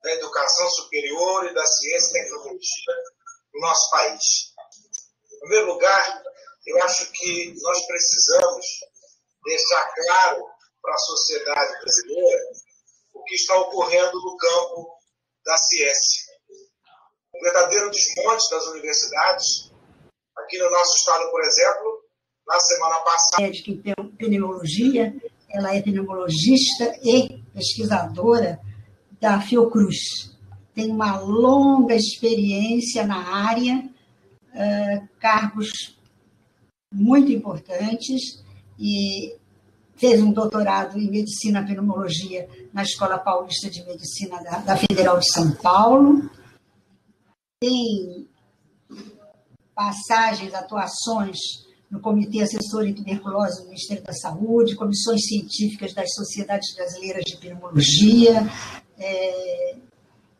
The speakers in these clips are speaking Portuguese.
da educação superior e da ciência e tecnologia no nosso país. Em primeiro lugar, eu acho que nós precisamos deixar claro para a sociedade brasileira o que está ocorrendo no campo da ciência. Um verdadeiro desmonte das universidades. Aqui no nosso estado, por exemplo, na semana passada... Médica em pneumologia, ela é pneumologista e pesquisadora da Fiocruz. Tem uma longa experiência na área, cargos muito importantes, e fez um doutorado em medicina pneumologia na Escola Paulista de Medicina da Federal de São Paulo. Tem passagens, atuações no Comitê Assessor em Tuberculose do Ministério da Saúde, comissões científicas das Sociedades Brasileiras de Pneumologia,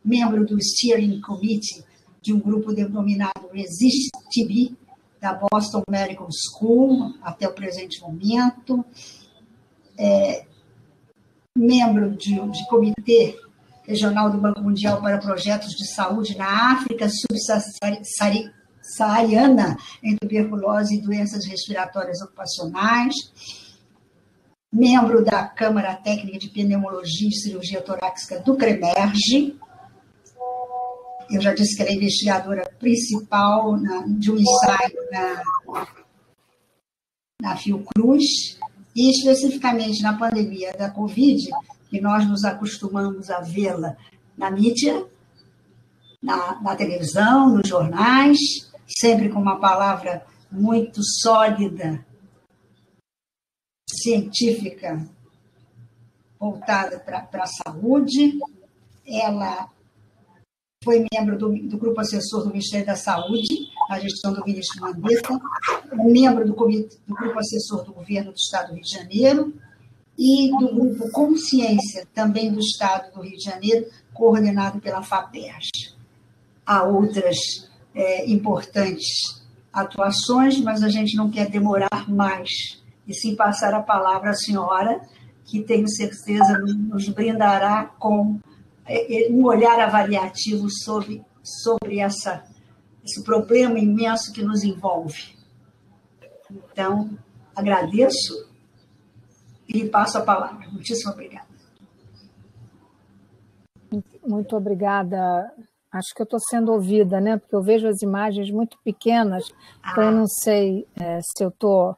membro do Steering Committee de um grupo denominado Resist TB, da Boston Medical School, até o presente momento, membro de Comitê Regional do Banco Mundial para Projetos de Saúde na África Subsaariana em tuberculose e doenças respiratórias ocupacionais, membro da Câmara Técnica de Pneumologia e Cirurgia Torácica do CREMERGE. Eu já disse que ela é investigadora principal de um ensaio na Fiocruz, e especificamente na pandemia da Covid, que nós nos acostumamos a vê-la na mídia, na televisão, nos jornais, sempre com uma palavra muito sólida, científica, voltada para a saúde. Ela foi membro do grupo assessor do Ministério da Saúde, na gestão do ministro Mandetta, membro do grupo assessor do governo do Estado do Rio de Janeiro e do grupo Consciência, também do Estado do Rio de Janeiro, coordenado pela FAPERJ. Há outras importantes atuações, mas a gente não quer demorar mais, e sim passar a palavra à senhora, que tenho certeza nos brindará com um olhar avaliativo sobre esse problema imenso que nos envolve. Então, agradeço e passo a palavra. Muitíssimo obrigada. Muito obrigada. Acho que eu estou sendo ouvida, né? Porque eu vejo as imagens muito pequenas, então eu não sei se eu estou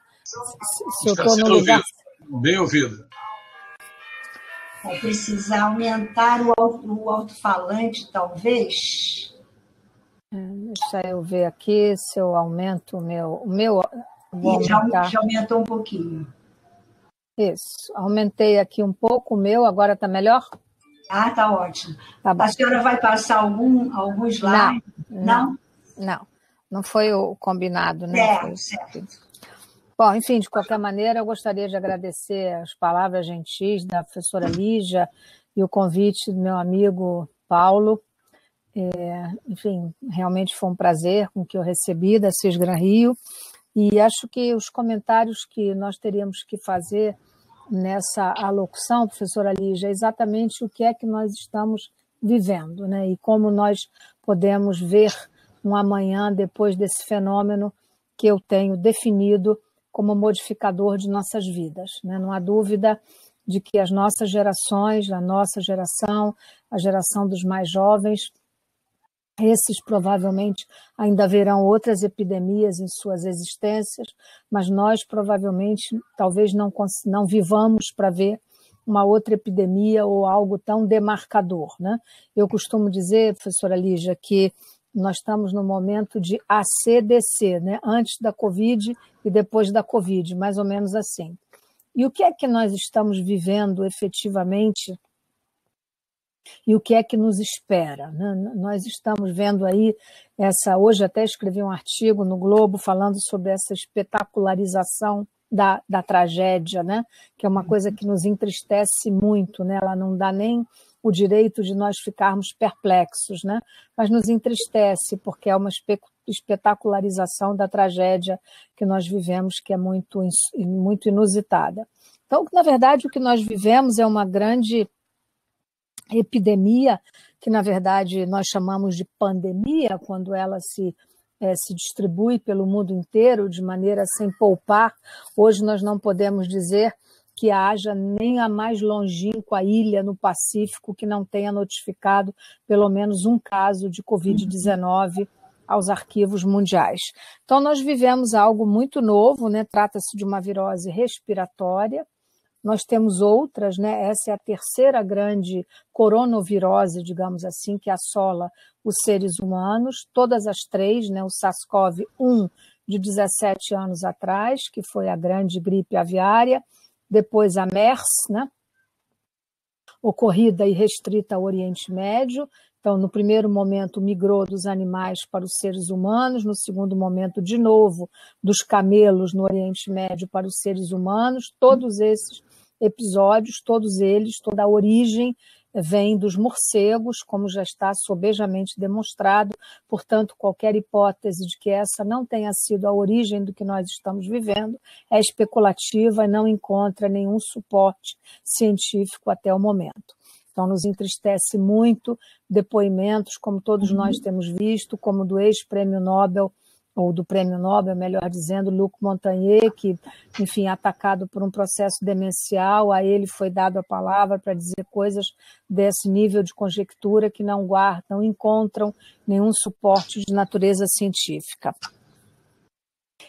no lugar. Bem ouvida. Vai precisar aumentar o alto-falante, talvez. Deixa eu ver aqui se eu aumento o meu já aumentou um pouquinho. Isso, aumentei aqui um pouco o meu, agora está melhor? Está ótimo. Tá bom. A senhora vai passar algum slide? Não foi o combinado, né? Certo. Bom, enfim, de qualquer maneira, eu gostaria de agradecer as palavras gentis da professora Lígia e o convite do meu amigo Paulo. Enfim, realmente foi um prazer com que eu recebi da Cisgran Rio, e acho que os comentários que nós teríamos que fazer nessa alocução, professora Lígia, é exatamente o que é que nós estamos vivendo, né? E como nós podemos ver um amanhã depois desse fenômeno que eu tenho definido como modificador de nossas vidas, né? Não há dúvida de que as nossas gerações, a nossa geração, a geração dos mais jovens, esses provavelmente ainda haverão outras epidemias em suas existências, mas nós provavelmente talvez não vivamos para ver uma outra epidemia ou algo tão demarcador, né? Eu costumo dizer, professora Lígia, que nós estamos no momento de ACDC, né? Antes da Covid e depois da Covid, mais ou menos assim. E o que é que nós estamos vivendo efetivamente e o que é que nos espera, né? Nós estamos vendo aí hoje até escrevi um artigo no Globo falando sobre essa espetacularização da tragédia, né? Que é uma coisa que nos entristece muito, né? Ela não dá nem o direito de nós ficarmos perplexos, né? Mas nos entristece porque é uma espetacularização da tragédia que nós vivemos, que é muito inusitada. Então, na verdade, o que nós vivemos é uma grande epidemia, que na verdade nós chamamos de pandemia, quando ela se distribui pelo mundo inteiro de maneira sem poupar. Hoje nós não podemos dizer que haja nem a mais longínqua ilha no Pacífico que não tenha notificado pelo menos um caso de Covid-19 aos arquivos mundiais. Então, nós vivemos algo muito novo, né? Trata-se de uma virose respiratória. Nós temos outras, né? Essa é a terceira grande coronavirose, digamos assim, que assola os seres humanos, todas as três, né? O SARS-CoV-1 de 17 anos atrás, que foi a grande gripe aviária, depois a MERS, né? Ocorrida e restrita ao Oriente Médio. Então, no primeiro momento, migrou dos animais para os seres humanos, no segundo momento, de novo, dos camelos no Oriente Médio para os seres humanos. Todos esses episódios, todos eles, toda a origem vem dos morcegos, como já está sobejamente demonstrado. Portanto, qualquer hipótese de que essa não tenha sido a origem do que nós estamos vivendo é especulativa e não encontra nenhum suporte científico até o momento. Então, nos entristece muito depoimentos, como todos nós temos visto, como do ex-prêmio Nobel, ou do prêmio Nobel, melhor dizendo, Luc Montagnier, que, enfim, atacado por um processo demencial, a ele foi dado a palavra para dizer coisas desse nível de conjectura que não encontram nenhum suporte de natureza científica.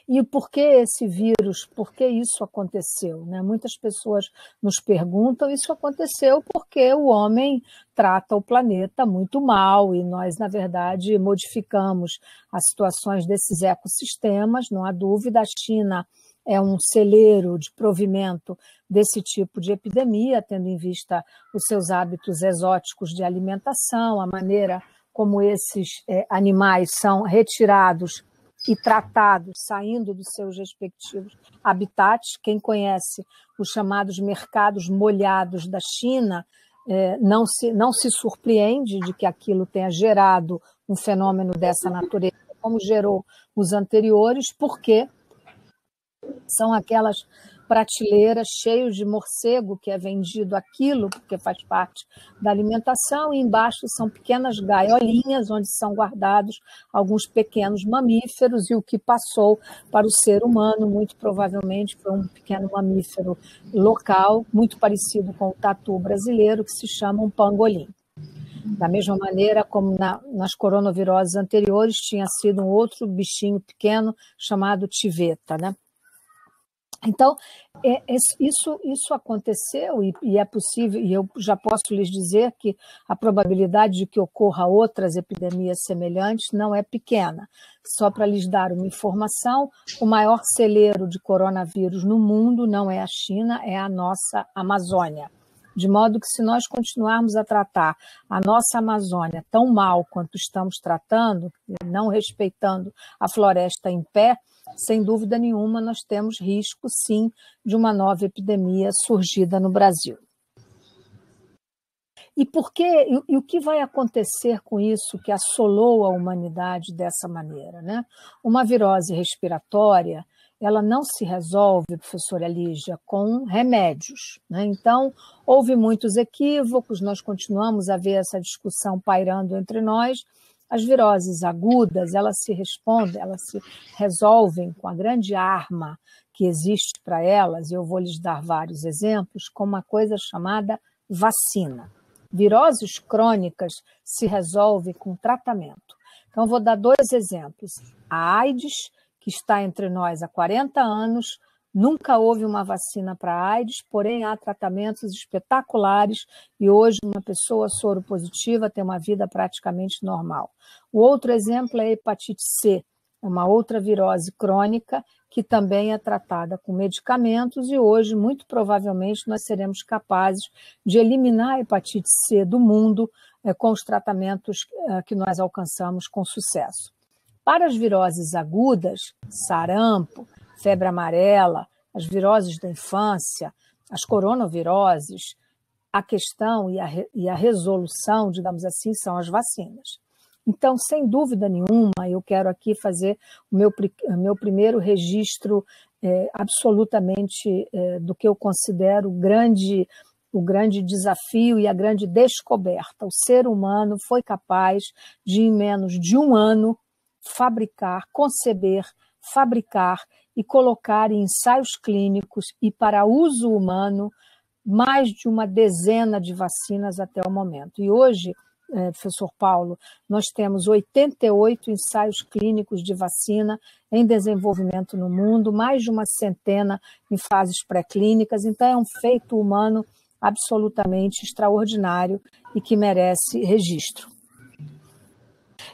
E por que esse vírus, por que isso aconteceu? Né? Muitas pessoas nos perguntam, isso aconteceu porque o homem trata o planeta muito mal e nós, na verdade, modificamos as situações desses ecossistemas, não há dúvida. A China é um celeiro de provimento desse tipo de epidemia, tendo em vista os seus hábitos exóticos de alimentação, a maneira como esses animais são retirados e tratados, saindo dos seus respectivos habitats. Quem conhece os chamados mercados molhados da China não se surpreende de que aquilo tenha gerado um fenômeno dessa natureza, como gerou os anteriores, porque são aquelas prateleiras cheias de morcego que é vendido aquilo, porque faz parte da alimentação, e embaixo são pequenas gaiolinhas onde são guardados alguns pequenos mamíferos, e o que passou para o ser humano, muito provavelmente, foi um pequeno mamífero local, muito parecido com o tatu brasileiro, que se chama um pangolim. Da mesma maneira como nas coronaviroses anteriores tinha sido um outro bichinho pequeno chamado tiveta, né? Então, isso aconteceu e é possível, e eu já posso lhes dizer que a probabilidade de que ocorra outras epidemias semelhantes não é pequena. Só para lhes dar uma informação, o maior celeiro de coronavírus no mundo não é a China, é a nossa Amazônia. De modo que, se nós continuarmos a tratar a nossa Amazônia tão mal quanto estamos tratando, não respeitando a floresta em pé, sem dúvida nenhuma, nós temos risco, sim, de uma nova epidemia surgida no Brasil. E o que vai acontecer com isso que assolou a humanidade dessa maneira, né? Uma virose respiratória, ela não se resolve, professora Lígia, com remédios, né? Então, houve muitos equívocos, nós continuamos a ver essa discussão pairando entre nós. As viroses agudas, elas se resolvem com a grande arma que existe para elas, e eu vou lhes dar vários exemplos, com uma coisa chamada vacina. Viroses crônicas se resolvem com tratamento. Então, vou dar dois exemplos. A AIDS, que está entre nós há 40 anos, nunca houve uma vacina para a AIDS, porém há tratamentos espetaculares e hoje uma pessoa soropositiva tem uma vida praticamente normal. O outro exemplo é a hepatite C, uma outra virose crônica que também é tratada com medicamentos e hoje, muito provavelmente, nós seremos capazes de eliminar a hepatite C do mundo com os tratamentos que nós alcançamos com sucesso. Para as viroses agudas, sarampo, febre amarela, as viroses da infância, as coronaviroses, a questão e a resolução, digamos assim, são as vacinas. Então, sem dúvida nenhuma, eu quero aqui fazer o meu primeiro registro absolutamente do que eu considero grande o grande desafio e a grande descoberta. O ser humano foi capaz de, em menos de um ano, fabricar, conceber, fabricar e colocar em ensaios clínicos e para uso humano mais de uma dezena de vacinas até o momento. E hoje, professor Paulo, nós temos 88 ensaios clínicos de vacina em desenvolvimento no mundo, mais de uma centena em fases pré-clínicas, então é um feito humano absolutamente extraordinário e que merece registro.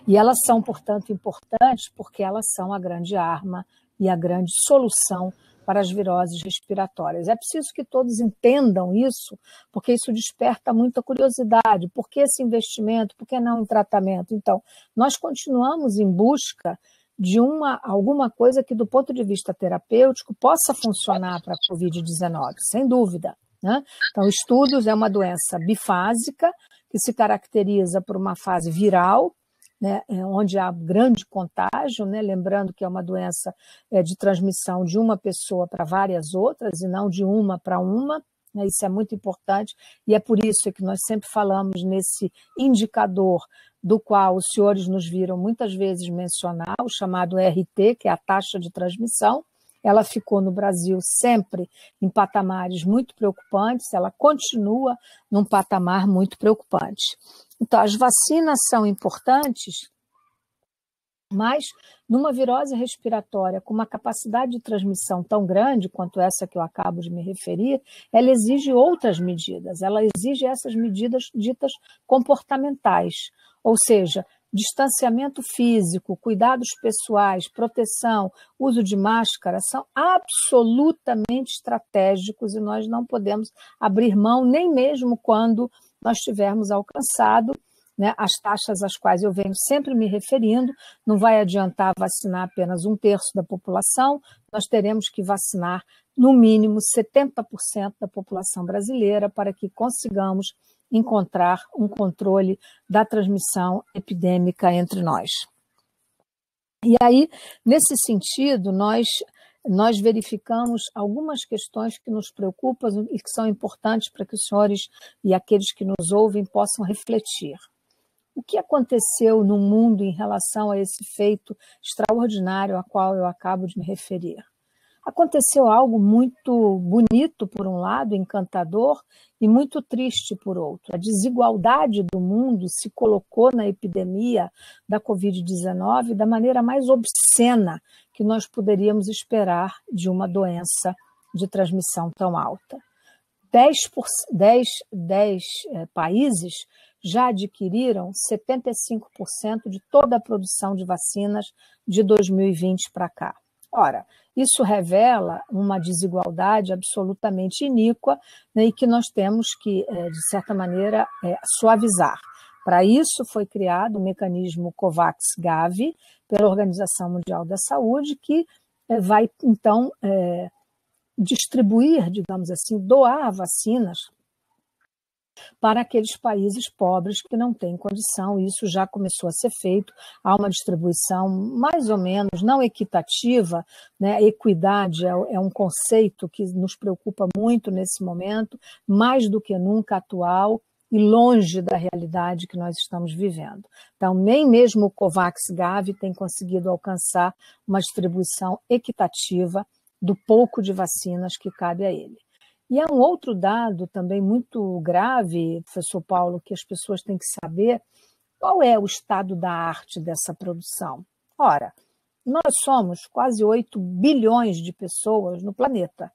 E elas são, portanto, importantes porque elas são a grande arma e a grande solução para as viroses respiratórias. É preciso que todos entendam isso, porque isso desperta muita curiosidade. Por que esse investimento? Por que não em tratamento? Então, nós continuamos em busca de alguma coisa que, do ponto de vista terapêutico, possa funcionar para a Covid-19, sem dúvida, né? Então, estudos é uma doença bifásica, que se caracteriza por uma fase viral, né, onde há grande contágio, né, lembrando que é uma doença de transmissão de uma pessoa para várias outras e não de uma para uma, né, isso é muito importante e é por isso que nós sempre falamos nesse indicador do qual os senhores nos viram muitas vezes mencionar, o chamado RT, que é a taxa de transmissão. Ela ficou no Brasil sempre em patamares muito preocupantes, ela continua num patamar muito preocupante. Então, as vacinas são importantes, mas numa virose respiratória com uma capacidade de transmissão tão grande quanto essa que eu acabo de me referir, ela exige outras medidas, ela exige essas medidas ditas comportamentais, ou seja, distanciamento físico, cuidados pessoais, proteção, uso de máscara, são absolutamente estratégicos e nós não podemos abrir mão, nem mesmo quando nós tivermos alcançado, né, as taxas às quais eu venho sempre me referindo. Não vai adiantar vacinar apenas 1/3 da população, nós teremos que vacinar no mínimo 70% da população brasileira para que consigamos encontrar um controle da transmissão epidêmica entre nós. E aí, nesse sentido, nós verificamos algumas questões que nos preocupam e que são importantes para que os senhores e aqueles que nos ouvem possam refletir. O que aconteceu no mundo em relação a esse feito extraordinário a qual eu acabo de me referir? Aconteceu algo muito bonito, por um lado, encantador, e muito triste, por outro. A desigualdade do mundo se colocou na epidemia da Covid-19 da maneira mais obscena que nós poderíamos esperar de uma doença de transmissão tão alta. 10 países já adquiriram 75% de toda a produção de vacinas de 2020 para cá. Ora, isso revela uma desigualdade absolutamente iníqua, né, e que nós temos que, de certa maneira, suavizar. Para isso foi criado o mecanismo COVAX-Gavi, pela Organização Mundial da Saúde, que vai, então, distribuir, digamos assim, doar vacinas para aqueles países pobres que não têm condição. Isso já começou a ser feito. Há uma distribuição mais ou menos não equitativa, né? Equidade é um conceito que nos preocupa muito nesse momento, mais do que nunca atual e longe da realidade que nós estamos vivendo. Então, nem mesmo o COVAX-Gavi tem conseguido alcançar uma distribuição equitativa do pouco de vacinas que cabe a ele. E há um outro dado também muito grave, professor Paulo, que as pessoas têm que saber: qual é o estado da arte dessa produção? Ora, nós somos quase 8 bilhões de pessoas no planeta.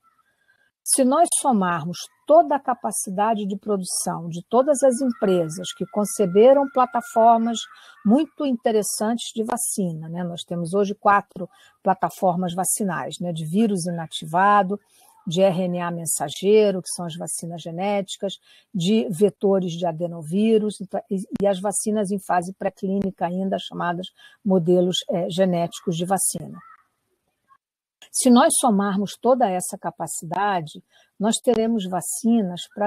Se nós somarmos toda a capacidade de produção de todas as empresas que conceberam plataformas muito interessantes de vacina, né? Nós temos hoje 4 plataformas vacinais, né? De vírus inativado, de RNA mensageiro, que são as vacinas genéticas, de vetores de adenovírus e as vacinas em fase pré-clínica ainda, chamadas modelos genéticos de vacina. Se nós somarmos toda essa capacidade, nós teremos vacinas para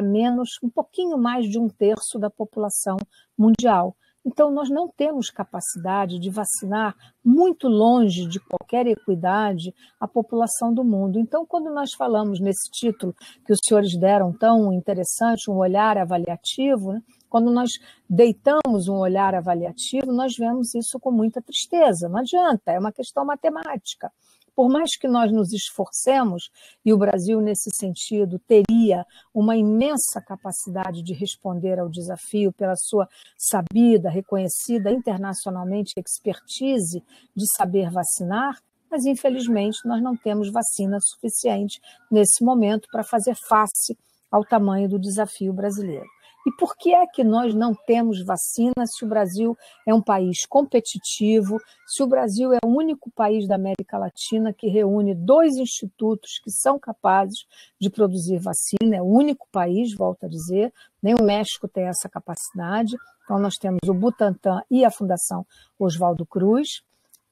um pouquinho mais de 1/3 da população mundial. Então, nós não temos capacidade de vacinar muito longe de qualquer equidade a população do mundo. Então, quando nós falamos nesse título que os senhores deram tão interessante, um olhar avaliativo, né? Quando nós deitamos um olhar avaliativo, nós vemos isso com muita tristeza. Não adianta, é uma questão matemática. Por mais que nós nos esforcemos, e o Brasil, nesse sentido, teria uma imensa capacidade de responder ao desafio pela sua sabida, reconhecida internacionalmente expertise de saber vacinar, mas, infelizmente, nós não temos vacina suficiente nesse momento para fazer face ao tamanho do desafio brasileiro. E por que é que nós não temos vacina se o Brasil é um país competitivo, se o Brasil é o único país da América Latina que reúne 2 institutos que são capazes de produzir vacina, é o único país, volto a dizer, nem o México tem essa capacidade. Então, nós temos o Butantan e a Fundação Oswaldo Cruz.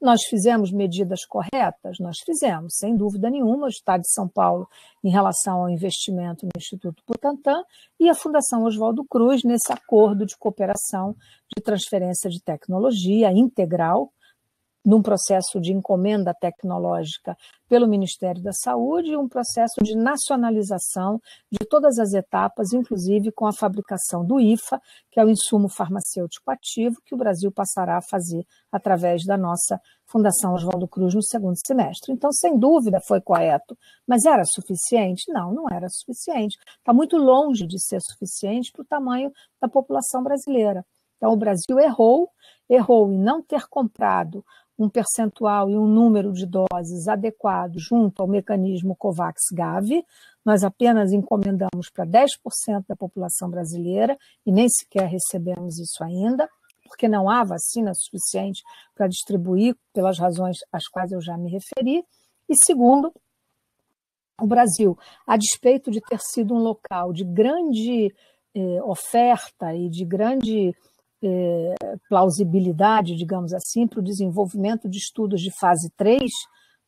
Nós fizemos medidas corretas? Nós fizemos, sem dúvida nenhuma, o Estado de São Paulo em relação ao investimento no Instituto Butantan e a Fundação Oswaldo Cruz nesse acordo de cooperação de transferência de tecnologia integral, num processo de encomenda tecnológica pelo Ministério da Saúde e um processo de nacionalização de todas as etapas, inclusive com a fabricação do IFA, que é o insumo farmacêutico ativo, que o Brasil passará a fazer através da nossa Fundação Oswaldo Cruz no segundo semestre. Então, sem dúvida, foi correto. Mas era suficiente? Não, não era suficiente. Está muito longe de ser suficiente para o tamanho da população brasileira. Então, o Brasil errou em não ter comprado um percentual e um número de doses adequado junto ao mecanismo COVAX-Gavi. Nós apenas encomendamos para 10% da população brasileira e nem sequer recebemos isso ainda, porque não há vacina suficiente para distribuir, pelas razões às quais eu já me referi. E segundo, o Brasil, a despeito de ter sido um local de grande oferta e de grande plausibilidade, digamos assim, para o desenvolvimento de estudos de fase 3,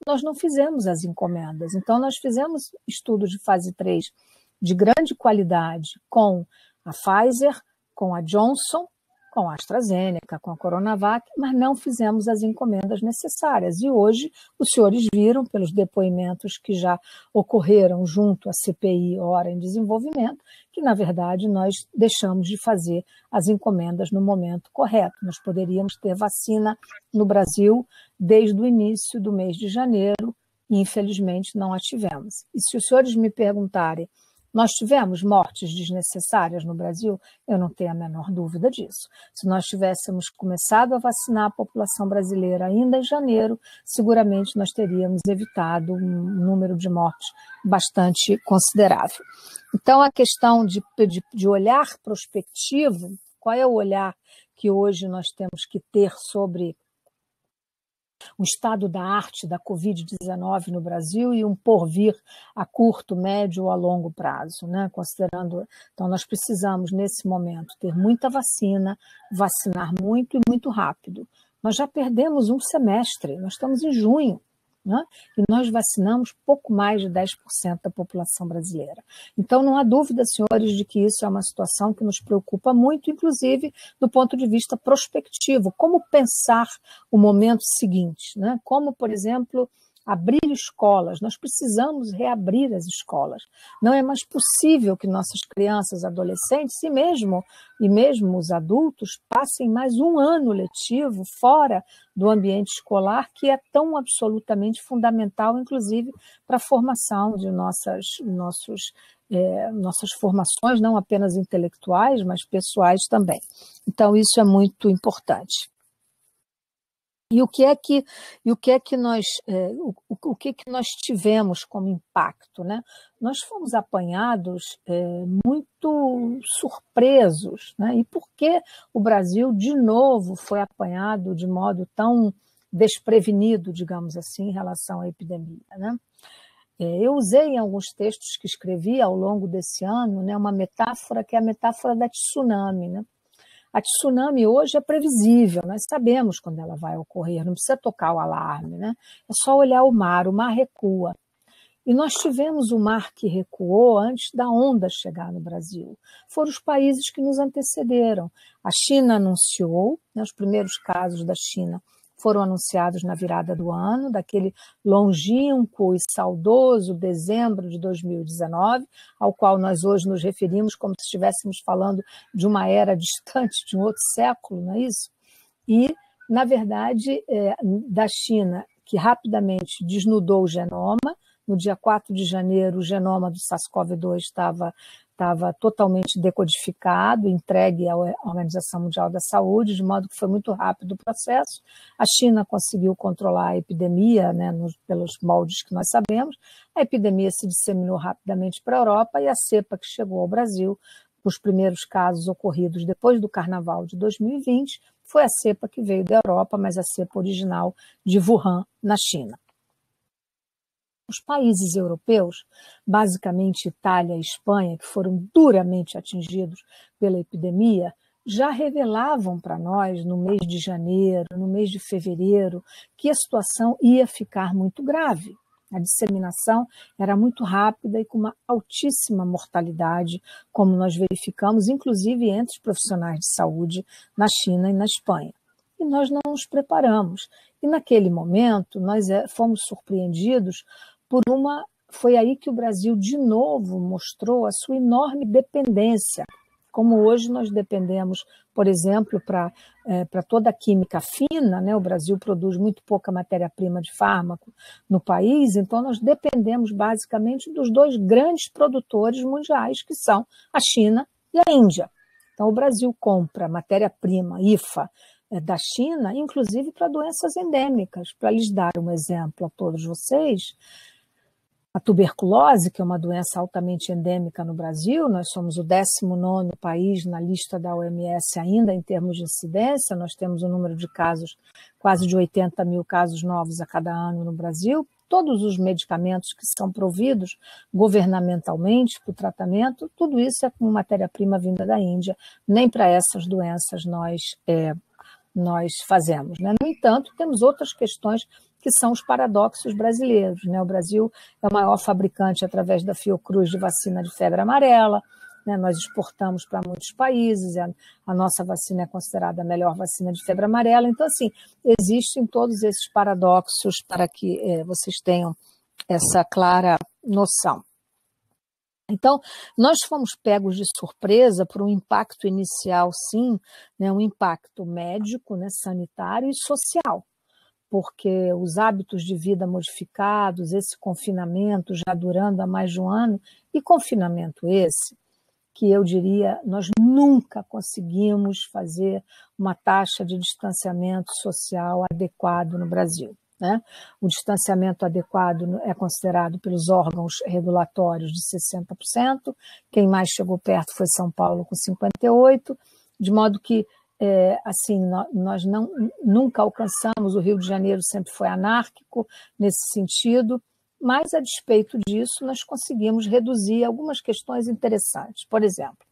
nós não fizemos as encomendas. Então, nós fizemos estudos de fase 3 de grande qualidade com a Pfizer, com a Johnson, com a AstraZeneca, com a Coronavac, mas não fizemos as encomendas necessárias. E hoje, os senhores viram, pelos depoimentos que já ocorreram junto à CPI Hora em Desenvolvimento, que, na verdade, nós deixamos de fazer as encomendas no momento correto. Nós poderíamos ter vacina no Brasil desde o início do mês de janeiro e, infelizmente, não a tivemos. E se os senhores me perguntarem, nós tivemos mortes desnecessárias no Brasil? Eu não tenho a menor dúvida disso. Se nós tivéssemos começado a vacinar a população brasileira ainda em janeiro, seguramente nós teríamos evitado um número de mortes bastante considerável. Então, a questão de olhar prospectivo, qual é o olhar que hoje nós temos que ter sobre o estado da arte da Covid-19 no Brasil e um porvir a curto, médio ou a longo prazo, né? Considerando, então nós precisamos nesse momento ter muita vacina, vacinar muito e muito rápido. Nós já perdemos um semestre, nós estamos em junho, né? E nós vacinamos pouco mais de 10% da população brasileira. Então, não há dúvida, senhores, de que isso é uma situação que nos preocupa muito, inclusive do ponto de vista prospectivo. Como pensar o momento seguinte, né? Como, por exemplo, abrir escolas. Nós precisamos reabrir as escolas. Não é mais possível que nossas crianças, adolescentes e mesmo os adultos passem mais um ano letivo fora do ambiente escolar, que é tão absolutamente fundamental, inclusive, para a formação de nossas formações, não apenas intelectuais, mas pessoais também. Então, isso é muito importante. E o que é que nós tivemos como impacto, né? Nós fomos apanhados muito surpresos, né? E por que o Brasil, de novo, foi apanhado de modo tão desprevenido, digamos assim, em relação à epidemia, né? Eu usei em alguns textos que escrevi ao longo desse ano, né, uma metáfora que é a metáfora da tsunami, né? A tsunami hoje é previsível, nós sabemos quando ela vai ocorrer, não precisa tocar o alarme, né? É só olhar o mar recua. E nós tivemos o mar que recuou antes da onda chegar no Brasil. Foram os países que nos antecederam. A China anunciou, né, os primeiros casos da China foram anunciados na virada do ano, daquele longínquo e saudoso dezembro de 2019, ao qual nós hoje nos referimos como se estivéssemos falando de uma era distante, de um outro século, não é isso? E, na verdade, da China, que rapidamente desnudou o genoma. No dia 4 de janeiro, o genoma do SARS-CoV-2 estava totalmente decodificado, entregue à Organização Mundial da Saúde, de modo que foi muito rápido o processo. A China conseguiu controlar a epidemia, né, pelos moldes que nós sabemos. A epidemia se disseminou rapidamente para a Europa e a cepa que chegou ao Brasil, os primeiros casos ocorridos depois do Carnaval de 2020, foi a cepa que veio da Europa, mas a cepa original de Wuhan, na China. Os países europeus, basicamente Itália e Espanha, que foram duramente atingidos pela epidemia, já revelavam para nós, no mês de janeiro, no mês de fevereiro, que a situação ia ficar muito grave. A disseminação era muito rápida e com uma altíssima mortalidade, como nós verificamos, inclusive entre os profissionais de saúde na China e na Espanha. E nós não nos preparamos. E naquele momento, nós fomos surpreendidos foi aí que o Brasil, de novo, mostrou a sua enorme dependência. Como hoje nós dependemos, por exemplo, para toda a química fina, né? O Brasil produz muito pouca matéria-prima de fármaco no país, então nós dependemos basicamente dos dois grandes produtores mundiais, que são a China e a Índia. Então o Brasil compra matéria-prima, IFA, da China, inclusive para doenças endêmicas. Para lhes dar um exemplo a todos vocês, a tuberculose, que é uma doença altamente endêmica no Brasil, nós somos o 19º país na lista da OMS ainda em termos de incidência, nós temos um número de casos, quase de 80 mil casos novos a cada ano no Brasil. Todos os medicamentos que são providos governamentalmente para o tratamento, tudo isso é com matéria-prima vinda da Índia. Nem para essas doenças nós fazemos, né? No entanto, temos outras questões que são os paradoxos brasileiros, né? O Brasil é o maior fabricante, através da Fiocruz, de vacina de febre amarela, né? Nós exportamos para muitos países, a nossa vacina é considerada a melhor vacina de febre amarela. Então, assim, existem todos esses paradoxos para que vocês tenham essa clara noção. Então, nós fomos pegos de surpresa por um impacto inicial, sim, né, um impacto médico, né, sanitário e social, porque os hábitos de vida modificados, esse confinamento já durando há mais de um ano, e confinamento esse, que eu diria, nós nunca conseguimos fazer uma taxa de distanciamento social adequado no Brasil. Né? O distanciamento adequado é considerado pelos órgãos regulatórios de 60%, quem mais chegou perto foi São Paulo com 58%, de modo que assim, nós nunca alcançamos, o Rio de Janeiro sempre foi anárquico nesse sentido, mas a despeito disso nós conseguimos reduzir algumas questões interessantes. Por exemplo,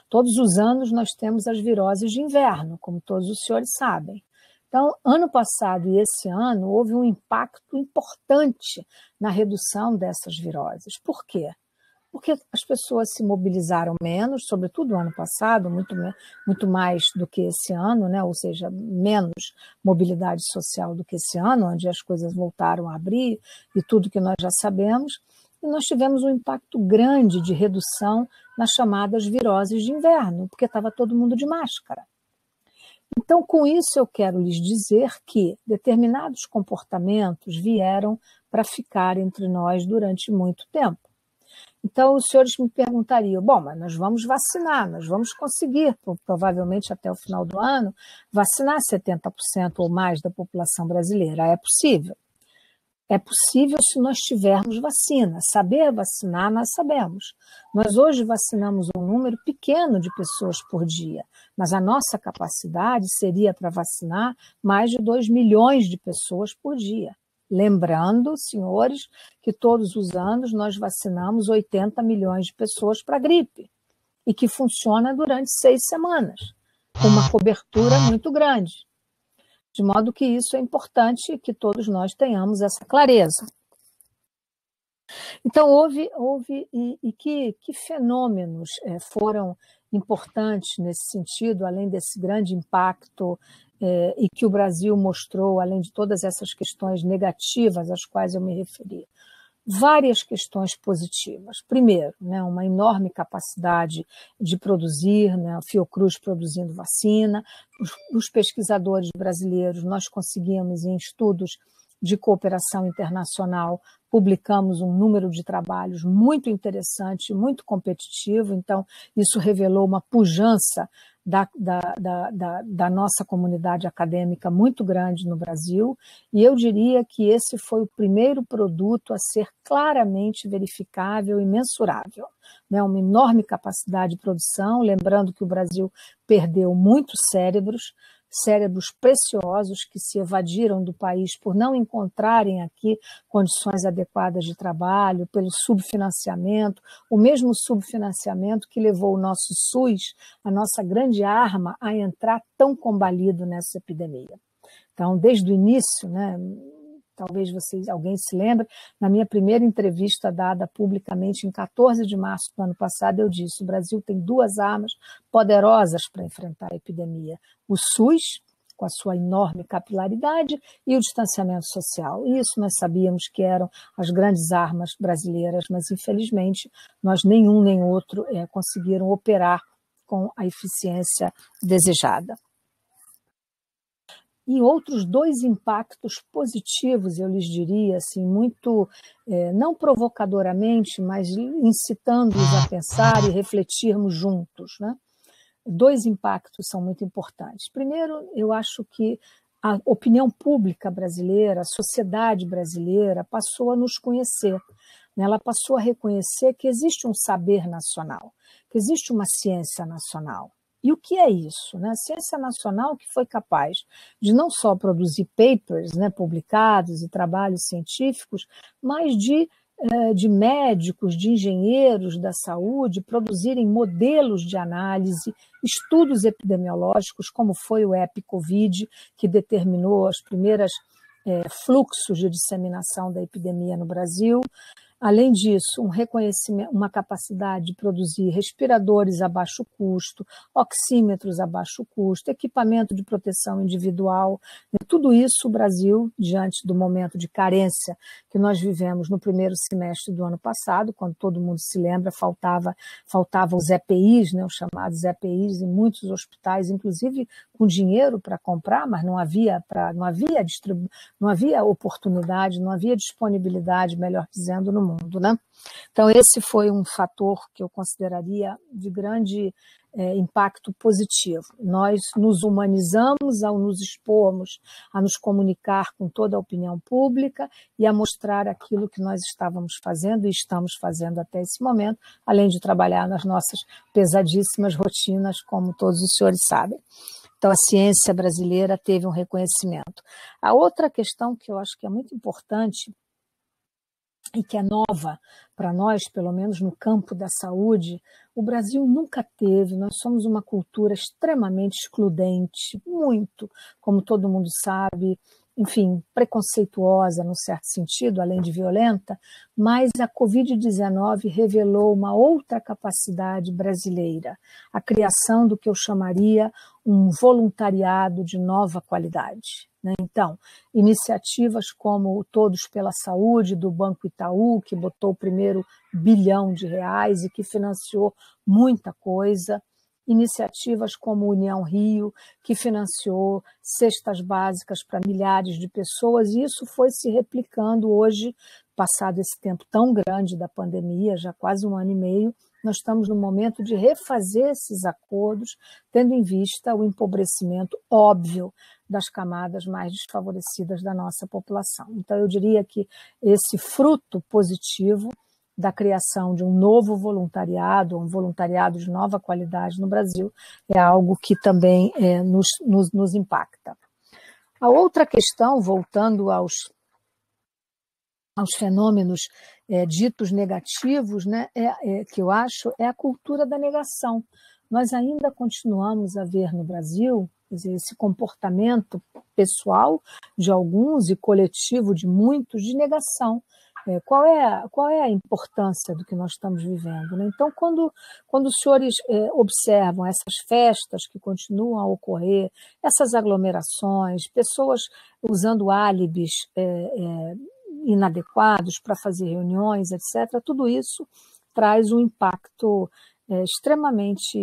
todos os anos nós temos as viroses de inverno, como todos os senhores sabem. Então, ano passado e esse ano, houve um impacto importante na redução dessas viroses. Por quê? Porque as pessoas se mobilizaram menos, sobretudo no ano passado, muito mais do que esse ano, né? Ou seja, menos mobilidade social do que esse ano, onde as coisas voltaram a abrir e tudo que nós já sabemos. E nós tivemos um impacto grande de redução nas chamadas viroses de inverno, porque estava todo mundo de máscara. Então, com isso, eu quero lhes dizer que determinados comportamentos vieram para ficar entre nós durante muito tempo. Então, os senhores me perguntariam, bom, mas nós vamos vacinar, nós vamos conseguir, provavelmente até o final do ano, vacinar 70% ou mais da população brasileira. É possível? É possível se nós tivermos vacina. Saber vacinar, nós sabemos. Nós hoje vacinamos um número pequeno de pessoas por dia, mas a nossa capacidade seria para vacinar mais de 2 milhões de pessoas por dia. Lembrando, senhores, que todos os anos nós vacinamos 80 milhões de pessoas para a gripe e que funciona durante 6 semanas, com uma cobertura muito grande. De modo que isso é importante que todos nós tenhamos essa clareza. Então, e que fenômenos foram importantes nesse sentido, além desse grande impacto e que o Brasil mostrou, além de todas essas questões negativas às quais eu me referi? Várias questões positivas. Primeiro, né, uma enorme capacidade de produzir, né, a Fiocruz produzindo vacina, os pesquisadores brasileiros, nós conseguimos em estudos de cooperação internacional, publicamos um número de trabalhos muito interessante, muito competitivo, então isso revelou uma pujança da nossa comunidade acadêmica muito grande no Brasil, e eu diria que esse foi o primeiro produto a ser claramente verificável e mensurável, né? Uma enorme capacidade de produção, lembrando que o Brasil perdeu muitos cérebros preciosos que se evadiram do país por não encontrarem aqui condições adequadas de trabalho, pelo subfinanciamento, o mesmo subfinanciamento que levou o nosso SUS, a nossa grande arma, a entrar tão combalido nessa epidemia. Então, desde o início, né, talvez alguém se lembre, na minha primeira entrevista dada publicamente em 14 de março do ano passado, eu disse: o Brasil tem duas armas poderosas para enfrentar a epidemia: o SUS, com a sua enorme capilaridade, e o distanciamento social. E isso nós sabíamos que eram as grandes armas brasileiras, mas infelizmente nós nenhum nem outro conseguiram operar com a eficiência desejada. E outros dois impactos positivos, eu lhes diria, assim, muito, não provocadoramente, mas incitando-os a pensar e refletirmos juntos, né? Dois impactos são muito importantes. Primeiro, eu acho que a opinião pública brasileira, a sociedade brasileira passou a nos conhecer, né? Ela passou a reconhecer que existe um saber nacional, que existe uma ciência nacional. E o que é isso? Né? A ciência nacional que foi capaz de não só produzir papers, né, publicados e trabalhos científicos, mas de médicos, de engenheiros da saúde produzirem modelos de análise, estudos epidemiológicos, como foi o EpiCovid, que determinou os primeiros fluxos de disseminação da epidemia no Brasil. Além disso, um reconhecimento, uma capacidade de produzir respiradores a baixo custo, oxímetros a baixo custo, equipamento de proteção individual. Tudo isso o Brasil, diante do momento de carência que nós vivemos no primeiro semestre do ano passado, quando todo mundo se lembra, faltavam os EPIs, né, os chamados EPIs, em muitos hospitais, inclusive com dinheiro para comprar, mas não havia oportunidade, não havia disponibilidade, melhor dizendo, no mundo, né? Então, esse foi um fator que eu consideraria de grande impacto positivo. Nós nos humanizamos ao nos expormos, a nos comunicar com toda a opinião pública e a mostrar aquilo que nós estávamos fazendo e estamos fazendo até esse momento, além de trabalhar nas nossas pesadíssimas rotinas, como todos os senhores sabem. Então, a ciência brasileira teve um reconhecimento. A outra questão que eu acho que é muito importante e que é nova para nós, pelo menos no campo da saúde, o Brasil nunca teve, nós somos uma cultura extremamente excludente, muito, como todo mundo sabe, enfim, preconceituosa, num certo sentido, além de violenta, mas a Covid-19 revelou uma outra capacidade brasileira, a criação do que eu chamaria um voluntariado de nova qualidade. Então, iniciativas como o Todos pela Saúde, do Banco Itaú, que botou o primeiro R$1 bilhão e que financiou muita coisa, iniciativas como União Rio, que financiou cestas básicas para milhares de pessoas, e isso foi se replicando hoje, passado esse tempo tão grande da pandemia, já quase 1 ano e meio, nós estamos no momento de refazer esses acordos, tendo em vista o empobrecimento óbvio das camadas mais desfavorecidas da nossa população. Então, eu diria que esse fruto positivo da criação de um novo voluntariado, um voluntariado de nova qualidade no Brasil, é algo que também nos impacta. A outra questão, voltando aos fenômenos ditos negativos, né, que eu acho, é a cultura da negação. Nós ainda continuamos a ver no Brasil, quer dizer, esse comportamento pessoal de alguns e coletivo de muitos de negação. Qual é a importância do que nós estamos vivendo, né? Então, quando os senhores observam essas festas que continuam a ocorrer, essas aglomerações, pessoas usando álibis inadequados para fazer reuniões, etc., tudo isso traz um impacto extremamente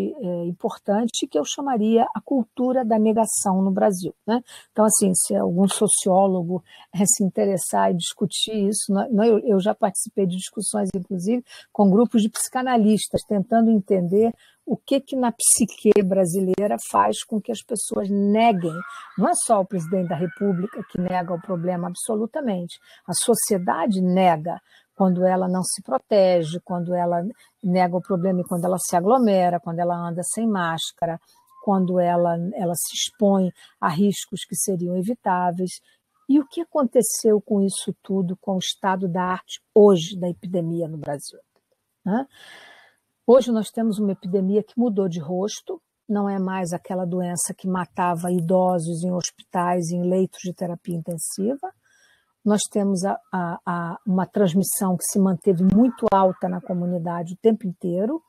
importante, que eu chamaria a cultura da negação no Brasil, né? Então, assim, se algum sociólogo se interessar e discutir isso, eu já participei de discussões, inclusive, com grupos de psicanalistas, tentando entender o que na psique brasileira faz com que as pessoas neguem. Não é só o presidente da República que nega o problema, absolutamente. A sociedade nega quando ela não se protege, quando ela nega o problema e quando ela se aglomera, quando ela anda sem máscara, quando ela se expõe a riscos que seriam evitáveis. E o que aconteceu com isso tudo, com o estado da arte hoje da epidemia no Brasil, né? Hoje nós temos uma epidemia que mudou de rosto, não é mais aquela doença que matava idosos em hospitais e em leitos de terapia intensiva. Nós temos uma transmissão que se manteve muito alta na comunidade o tempo inteiro.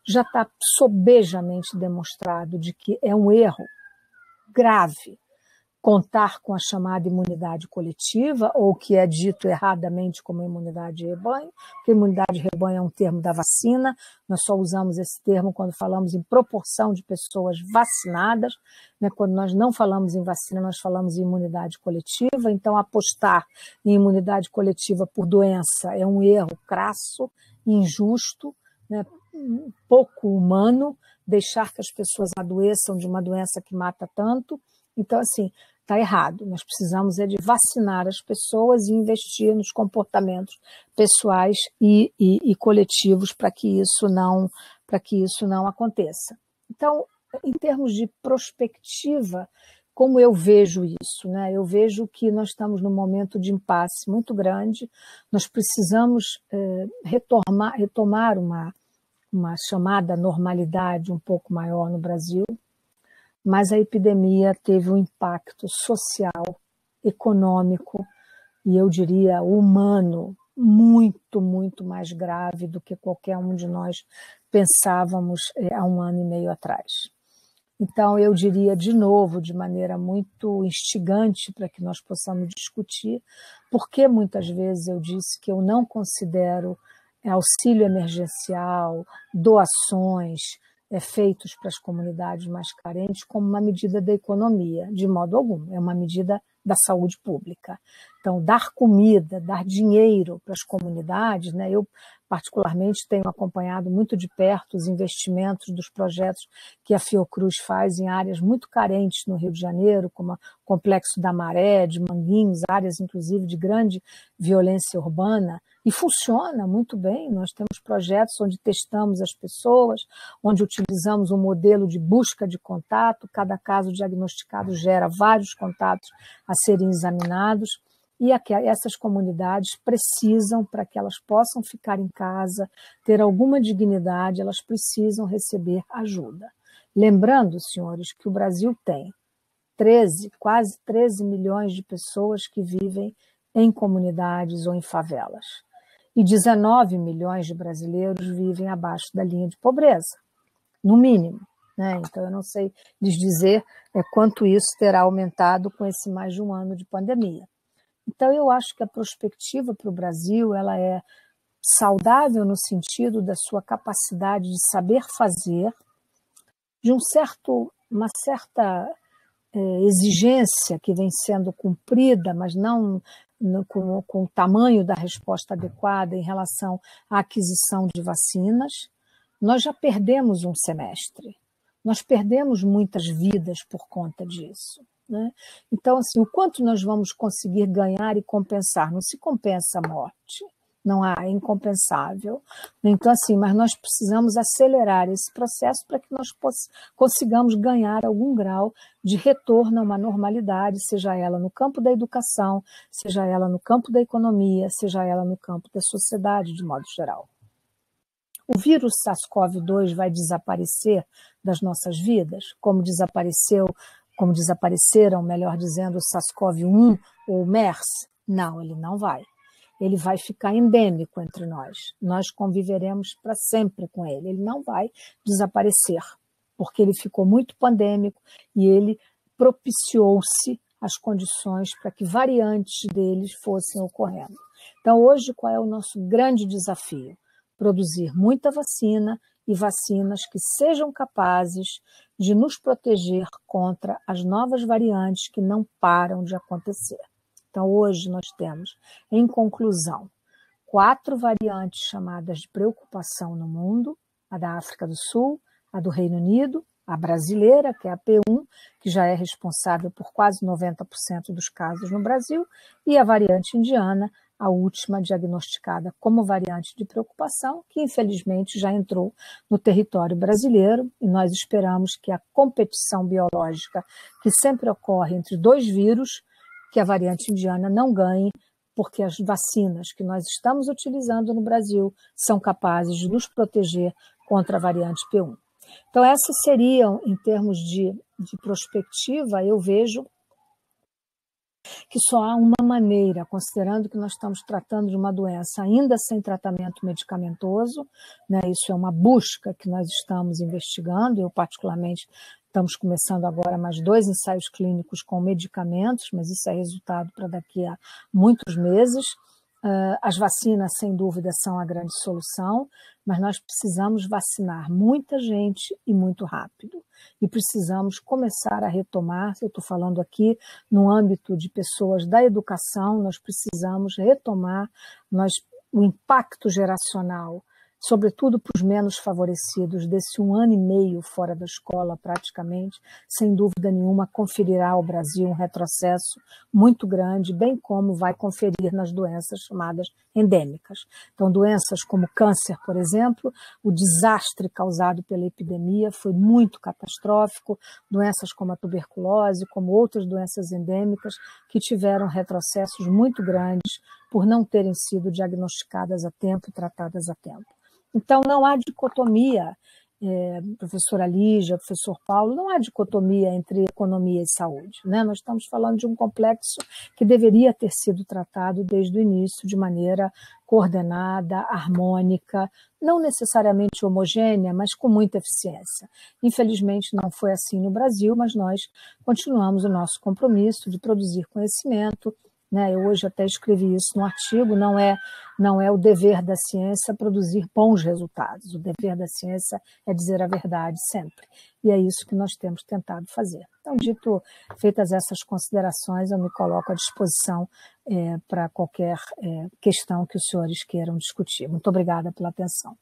Já está sobejamente demonstrado de que é um erro grave contar com a chamada imunidade coletiva, ou que é dito erradamente como imunidade de rebanho, porque imunidade de rebanho é um termo da vacina, nós só usamos esse termo quando falamos em proporção de pessoas vacinadas, né? Quando nós não falamos em vacina, nós falamos em imunidade coletiva, então apostar em imunidade coletiva por doença é um erro crasso, injusto, né? Pouco humano, deixar que as pessoas adoeçam de uma doença que mata tanto. Então, assim, está errado. Nós precisamos de vacinar as pessoas e investir nos comportamentos pessoais e coletivos para que isso não aconteça. Então, em termos de perspectiva, como eu vejo isso, né? Eu vejo que nós estamos num momento de impasse muito grande. Nós precisamos retomar uma chamada normalidade um pouco maior no Brasil. Mas a epidemia teve um impacto social, econômico e, eu diria, humano, muito, muito mais grave do que qualquer um de nós pensávamos há 1 ano e meio atrás. Então, eu diria de novo, de maneira muito instigante para que nós possamos discutir, porque muitas vezes eu disse que eu não considero auxílio emergencial, doações, feitos para as comunidades mais carentes como uma medida da economia, de modo algum, é uma medida da saúde pública. Então, dar comida, dar dinheiro para as comunidades, né? Eu particularmente tenho acompanhado muito de perto os investimentos dos projetos que a Fiocruz faz em áreas muito carentes no Rio de Janeiro, como o Complexo da Maré, de Manguinhos, áreas inclusive de grande violência urbana, e funciona muito bem. Nós temos projetos onde testamos as pessoas, onde utilizamos um modelo de busca de contato, cada caso diagnosticado gera vários contatos a serem examinados, e essas comunidades precisam, para que elas possam ficar em casa, ter alguma dignidade, elas precisam receber ajuda. Lembrando, senhores, que o Brasil tem quase 13 milhões de pessoas que vivem em comunidades ou em favelas. E 19 milhões de brasileiros vivem abaixo da linha de pobreza, no mínimo, né? Então, eu não sei lhes dizer quanto isso terá aumentado com esse mais de 1 ano de pandemia. Então, eu acho que a perspectiva para o Brasil ela é saudável no sentido da sua capacidade de saber fazer, de uma certa exigência que vem sendo cumprida, mas não com o tamanho da resposta adequada em relação à aquisição de vacinas. Nós já perdemos um semestre, nós perdemos muitas vidas por conta disso, né? Então, assim, o quanto nós vamos conseguir ganhar e compensar? Não se compensa a morte, não há, é incompensável. Então, assim, mas nós precisamos acelerar esse processo para que nós consigamos ganhar algum grau de retorno a uma normalidade, seja ela no campo da educação, seja ela no campo da economia, seja ela no campo da sociedade, de modo geral. O vírus SARS-CoV-2 vai desaparecer das nossas vidas, como desapareceram, melhor dizendo, o SARS-CoV-1 ou o MERS? Não, ele não vai. ele vai ficar endêmico entre nós. Nós conviveremos para sempre com ele. Ele não vai desaparecer, porque ele ficou muito pandêmico e ele propiciou-se as condições para que variantes deles fossem ocorrendo. Então, hoje, qual é o nosso grande desafio? Produzir muita vacina e vacinas que sejam capazes de nos proteger contra as novas variantes que não param de acontecer. Então, hoje nós temos, em conclusão, 4 variantes chamadas de preocupação no mundo: a da África do Sul, a do Reino Unido, a brasileira, que é a P1, que já é responsável por quase 90% dos casos no Brasil, e a variante indiana, a última diagnosticada como variante de preocupação, que infelizmente já entrou no território brasileiro, e nós esperamos que a competição biológica que sempre ocorre entre 2 vírus, que a variante indiana não ganhe, porque as vacinas que nós estamos utilizando no Brasil são capazes de nos proteger contra a variante P1. Então, essas seriam, em termos de prospectiva, eu vejo que só há uma maneira, considerando que nós estamos tratando de uma doença ainda sem tratamento medicamentoso, né? Isso é uma busca que nós estamos investigando, eu particularmente estamos começando agora mais 2 ensaios clínicos com medicamentos, mas isso é resultado para daqui a muitos meses. As vacinas, sem dúvida, são a grande solução, mas nós precisamos vacinar muita gente e muito rápido. E precisamos começar a retomar, eu estou falando aqui no âmbito de pessoas da educação, nós precisamos retomar o impacto geracional, sobretudo para os menos favorecidos, desse 1 ano e meio fora da escola, praticamente, sem dúvida nenhuma, conferirá ao Brasil um retrocesso muito grande, bem como vai conferir nas doenças chamadas endêmicas. Então, doenças como câncer, por exemplo, o desastre causado pela epidemia foi muito catastrófico, doenças como a tuberculose, como outras doenças endêmicas, que tiveram retrocessos muito grandes por não terem sido diagnosticadas a tempo e tratadas a tempo. Então, não há dicotomia, professora Lígia, professor Paulo, não há dicotomia entre economia e saúde, né? Nós estamos falando de um complexo que deveria ter sido tratado desde o início de maneira coordenada, harmônica, não necessariamente homogênea, mas com muita eficiência. Infelizmente, não foi assim no Brasil, mas nós continuamos o nosso compromisso de produzir conhecimento, né? Eu hoje até escrevi isso no artigo, não é o dever da ciência produzir bons resultados, o dever da ciência é dizer a verdade sempre, e é isso que nós temos tentado fazer. Então, feitas essas considerações, eu me coloco à disposição para qualquer questão que os senhores queiram discutir. Muito obrigada pela atenção.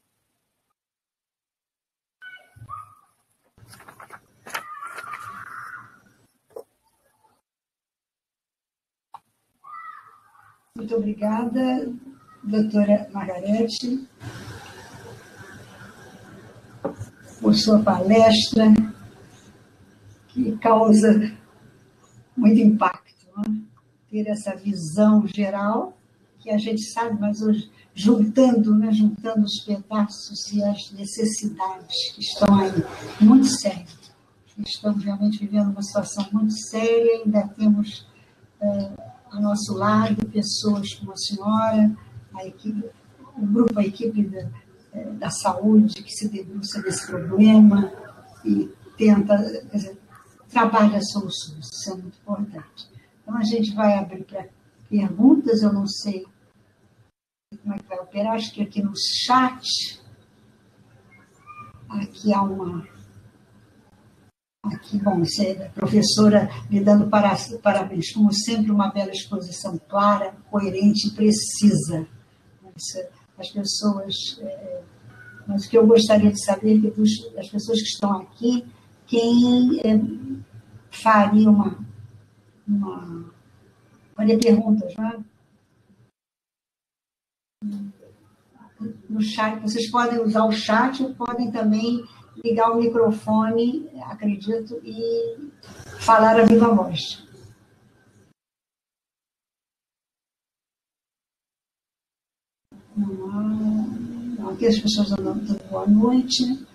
Muito obrigada, doutora Margarete, por sua palestra, que causa muito impacto, né? Ter essa visão geral, que a gente sabe, mas hoje, juntando os pedaços e as necessidades que estão aí, muito sérias. Estamos realmente vivendo uma situação muito séria, ainda temos ao nosso lado pessoas como a senhora, a equipe da saúde que se debruça desse problema e tenta, trabalha soluções, isso é muito importante. Então, a gente vai abrir para perguntas, eu não sei como é que vai operar, acho que aqui no chat, aqui há bom, isso é a professora lhe dando parabéns, como sempre, uma bela exposição clara, coerente e precisa. As pessoas... mas o que eu gostaria de saber é que das pessoas que estão aqui, quem faria faria perguntas, não é? No chat, vocês podem usar o chat ou podem também ligar o microfone, acredito, e falar a viva voz. Aqui as pessoas estão dando boa noite.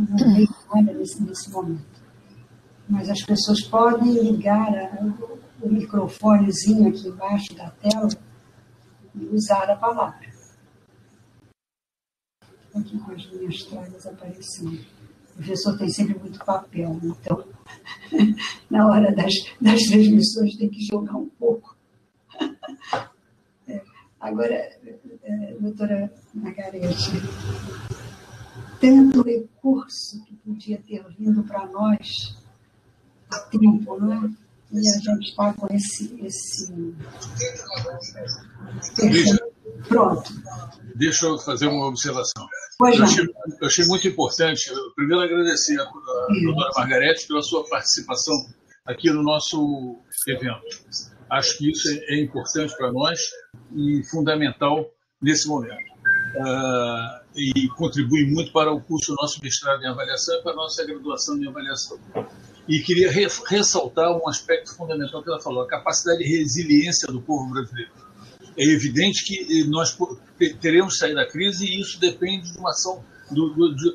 não vejo nada nesse momento. Mas as pessoas podem ligar o microfonezinho aqui embaixo da tela e usar a palavra. Aqui com as minhas toalhas aparecendo. O professor tem sempre muito papel, então, na hora das transmissões, tem que jogar um pouco. Agora, doutora Margarete, tanto recurso que podia ter vindo para nós há tempo, não é? E a gente está com esse... Pronto. Deixa eu fazer uma observação. Eu achei muito importante, primeiro, agradecer a doutora Margarete pela sua participação aqui no nosso evento. Acho que isso é importante para nós e fundamental nesse momento. E contribui muito para o curso do nosso mestrado em avaliação e para a nossa graduação em avaliação. E queria ressaltar um aspecto fundamental que ela falou, a capacidade de resiliência do povo brasileiro. É evidente que nós teremos que sair da crise e isso depende de uma ação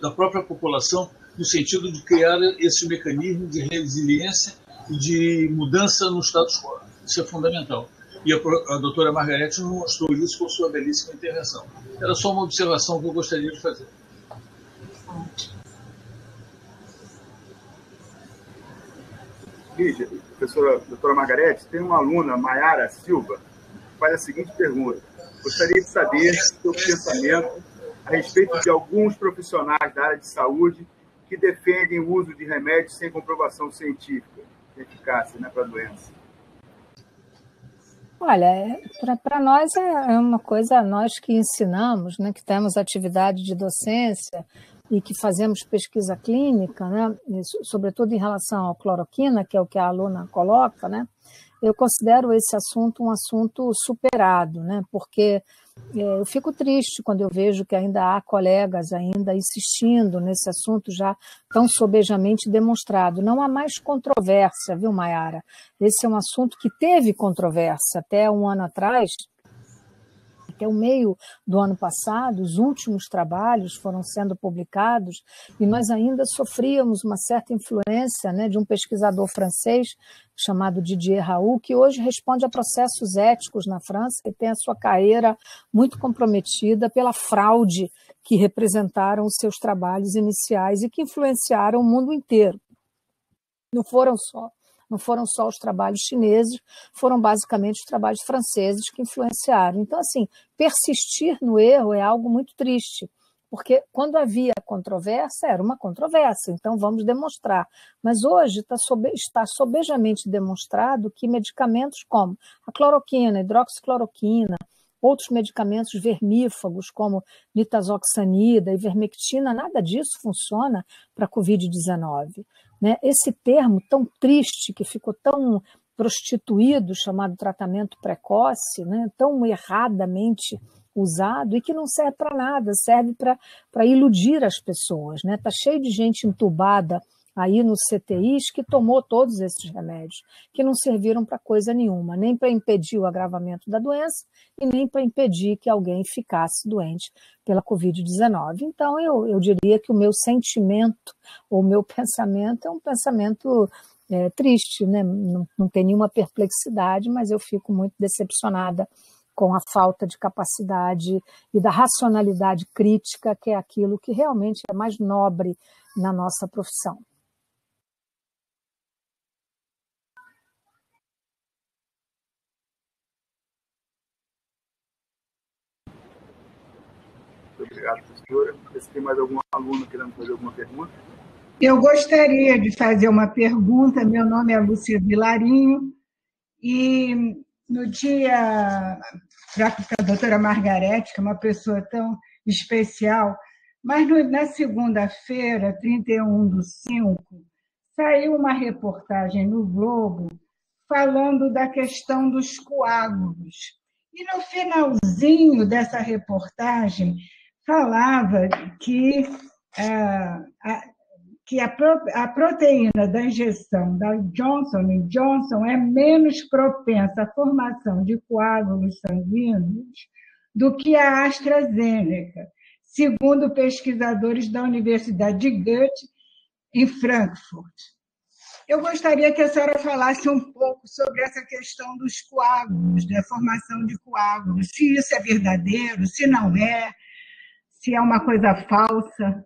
da própria população, no sentido de criar esse mecanismo de resiliência e de mudança no status quo. Isso é fundamental. E a doutora Margarete nos mostrou isso com sua belíssima intervenção. Era só uma observação que eu gostaria de fazer. Lígia, doutora Margarete, tem uma aluna, Maiara Silva, que faz a seguinte pergunta. Gostaria de saber o seu pensamento a respeito de alguns profissionais da área de saúde que defendem o uso de remédios sem comprovação científica de eficácia, né, para a doença. Olha, para nós é uma coisa, nós que ensinamos, né, que temos atividade de docência e que fazemos pesquisa clínica, né, sobretudo em relação à cloroquina, que é o que a aluna coloca, né, eu considero esse assunto um assunto superado, né, porque eu fico triste quando eu vejo que ainda há colegas ainda insistindo nesse assunto já tão sobejamente demonstrado. Não há mais controvérsia, viu, Maiara? Esse é um assunto que teve controvérsia até um ano atrás, até o meio do ano passado, os últimos trabalhos foram sendo publicados e nós ainda sofríamos uma certa influência, né, de um pesquisador francês chamado Didier Raoult, que hoje responde a processos éticos na França e tem a sua carreira muito comprometida pela fraude que representaram os seus trabalhos iniciais e que influenciaram o mundo inteiro. Não foram só os trabalhos chineses, foram basicamente os trabalhos franceses que influenciaram. Então, assim, persistir no erro é algo muito triste, porque quando havia controvérsia, era uma controvérsia, então vamos demonstrar. Mas hoje está sobejamente demonstrado que medicamentos como a cloroquina, a hidroxicloroquina, outros medicamentos vermífagos, como nitazoxanida, ivermectina, nada disso funciona para a Covid-19. Né? Esse termo tão triste, que ficou tão prostituído, chamado tratamento precoce, né? Tão erradamente usado e que não serve para nada, serve para iludir as pessoas. Né? Tá cheio de gente entubada aí nos CTIs que tomou todos esses remédios, que não serviram para coisa nenhuma, nem para impedir o agravamento da doença e nem para impedir que alguém ficasse doente pela Covid-19. Então, eu diria que o meu sentimento, ou o meu pensamento é um pensamento triste, né? Não tem nenhuma perplexidade, mas eu fico muito decepcionada com a falta de capacidade e da racionalidade crítica, que é aquilo que realmente é mais nobre na nossa profissão. Obrigado, professora. Se tem mais algum aluno querendo fazer alguma pergunta? Eu gostaria de fazer uma pergunta. Meu nome é Lúcia Vilarinho e no dia, já que a doutora Margarete, que é uma pessoa tão especial, mas na segunda-feira, 31/5, saiu uma reportagem no Globo falando da questão dos coágulos. E no finalzinho dessa reportagem falava que a proteína da injeção da Johnson & Johnson é menos propensa à formação de coágulos sanguíneos do que a AstraZeneca. segundo pesquisadores da Universidade de Goethe, em Frankfurt. Eu gostaria que a senhora falasse um pouco sobre essa questão dos coágulos, da formação de coágulos, se isso é verdadeiro, se não é, se é uma coisa falsa.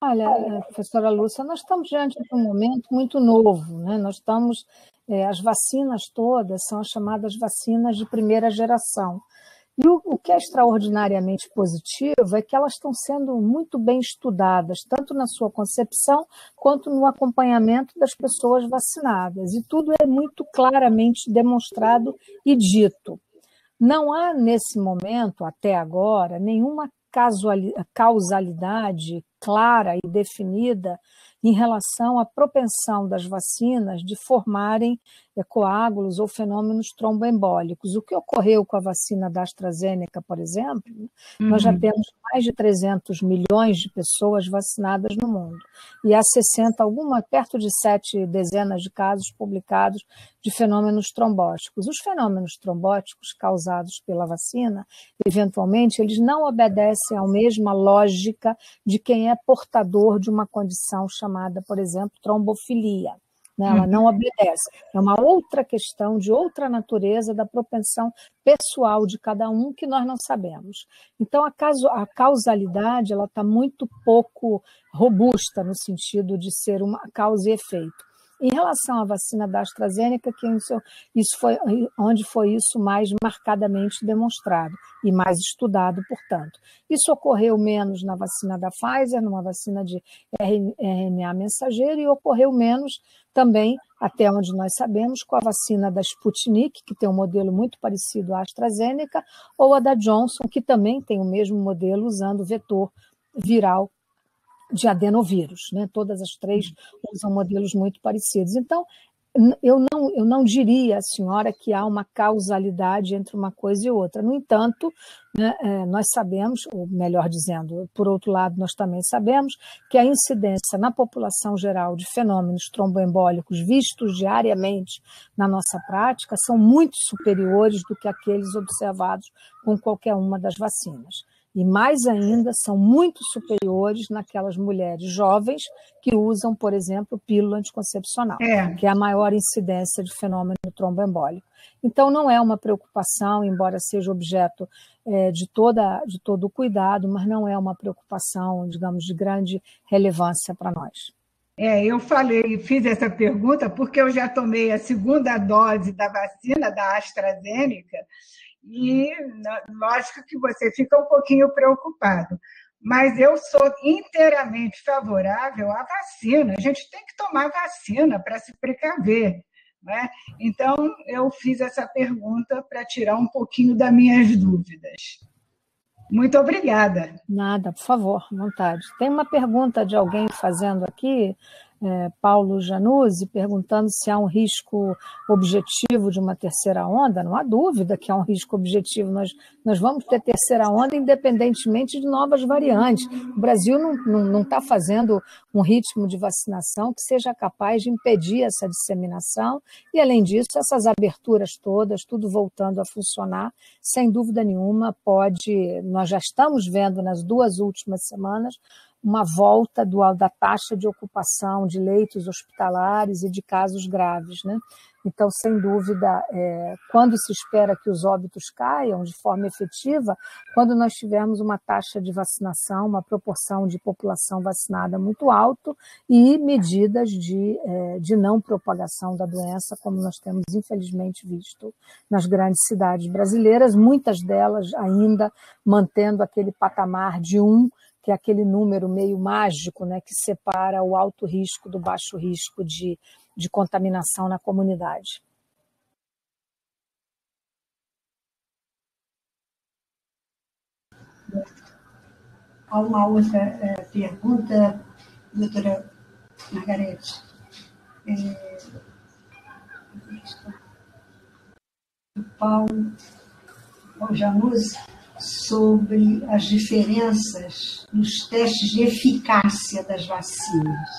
Olha, professora Lúcia, nós estamos diante de um momento muito novo, né? Nós estamos, as vacinas todas são as chamadas vacinas de primeira geração. E o que é extraordinariamente positivo é que elas estão sendo muito bem estudadas, tanto na sua concepção quanto no acompanhamento das pessoas vacinadas. E tudo é muito claramente demonstrado e dito. Não há, nesse momento, até agora, nenhuma causalidade clara e definida em relação à propensão das vacinas de formarem coágulos ou fenômenos tromboembólicos. O que ocorreu com a vacina da AstraZeneca, por exemplo, nós já temos mais de 300 milhões de pessoas vacinadas no mundo. E há perto de 7 dezenas de casos publicados de fenômenos trombóticos. Os fenômenos trombóticos causados pela vacina, eventualmente, eles não obedecem à mesma lógica de quem é portador de uma condição chamada, por exemplo, trombofilia. Ela não obedece. É uma outra questão de outra natureza da propensão pessoal de cada um que nós não sabemos. Então, a causalidade ela está muito pouco robusta no sentido de ser uma causa e efeito. Em relação à vacina da AstraZeneca, isso foi onde foi isso mais marcadamente demonstrado e mais estudado, portanto. Isso ocorreu menos na vacina da Pfizer, numa vacina de RNA mensageiro, e ocorreu menos também, até onde nós sabemos, com a vacina da Sputnik, que tem um modelo muito parecido à AstraZeneca, ou a da Johnson, que também tem o mesmo modelo usando vetor viral de adenovírus, né? Todas as três usam modelos muito parecidos. Então, eu não diria, senhora, que há uma causalidade entre uma coisa e outra. No entanto, né, nós sabemos, ou melhor dizendo, por outro lado, nós também sabemos que a incidência na população geral de fenômenos tromboembólicos vistos diariamente na nossa prática são muito superiores do que aqueles observados com qualquer uma das vacinas. E mais ainda, são muito superiores naquelas mulheres jovens que usam, por exemplo, pílula anticoncepcional, que é a maior incidência de fenômeno tromboembólico. Então, não é uma preocupação, embora seja objeto de todo o cuidado, mas não é uma preocupação, digamos, de grande relevância para nós. Eu fiz essa pergunta porque eu já tomei a segunda dose da vacina da AstraZeneca, e lógico que você fica um pouquinho preocupado, mas eu sou inteiramente favorável à vacina. A gente tem que tomar vacina para se precaver, né? Então, eu fiz essa pergunta para tirar um pouquinho das minhas dúvidas. Muito obrigada. Nada, por favor, à vontade. Tem uma pergunta de alguém fazendo aqui, Paulo Januzzi, perguntando se há um risco objetivo de uma terceira onda. Não há dúvida que há um risco objetivo. Nós vamos ter terceira onda independentemente de novas variantes. O Brasil não está fazendo um ritmo de vacinação que seja capaz de impedir essa disseminação e, além disso, essas aberturas todas, tudo voltando a funcionar, sem dúvida nenhuma, nós já estamos vendo nas 2 últimas semanas uma volta da taxa de ocupação de leitos hospitalares e de casos graves, né? Então, sem dúvida, quando se espera que os óbitos caiam de forma efetiva, quando nós tivermos uma taxa de vacinação, uma proporção de população vacinada muito alta e medidas de não propagação da doença, como nós temos, infelizmente, visto nas grandes cidades brasileiras, muitas delas ainda mantendo aquele patamar de 1, que é aquele número meio mágico, né, que separa o alto risco do baixo risco de contaminação na comunidade. Há uma outra pergunta, doutora Margarete. Do Paulo Januzzi, sobre as diferenças nos testes de eficácia das vacinas.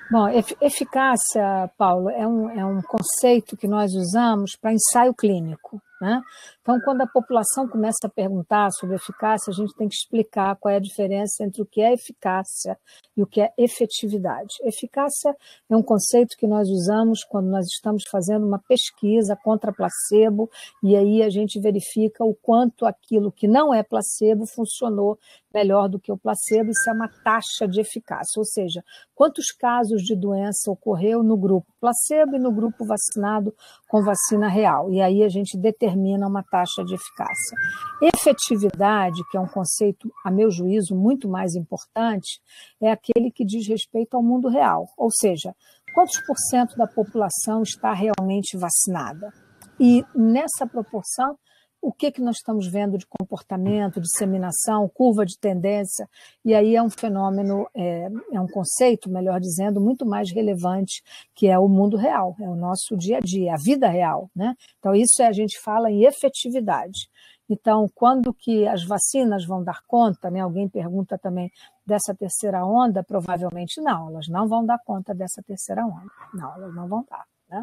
Bom, eficácia, Paulo, é um conceito que nós usamos para ensaio clínico, né? Então, quando a população começa a perguntar sobre eficácia, a gente tem que explicar qual é a diferença entre o que é eficácia e o que é efetividade. Eficácia é um conceito que nós usamos quando nós estamos fazendo uma pesquisa contra placebo, e aí a gente verifica o quanto aquilo que não é placebo funcionou melhor do que o placebo. Isso é uma taxa de eficácia, ou seja, quantos casos de doença ocorreu no grupo placebo e no grupo vacinado com vacina real. E aí a gente determina uma taxa de eficácia. Efetividade, que é um conceito, a meu juízo, muito mais importante, é aquele que diz respeito ao mundo real, ou seja, quantos por cento da população está realmente vacinada. E nessa proporção, o que nós estamos vendo de comportamento, disseminação, curva de tendência, e aí é um fenômeno, é um conceito, melhor dizendo, muito mais relevante, que é o mundo real, é o nosso dia a dia, a vida real, né? Então isso a gente fala em efetividade. Então, quando que as vacinas vão dar conta, né? Alguém pergunta também dessa terceira onda, provavelmente não, elas não vão dar conta dessa terceira onda, não, elas não vão dar, né?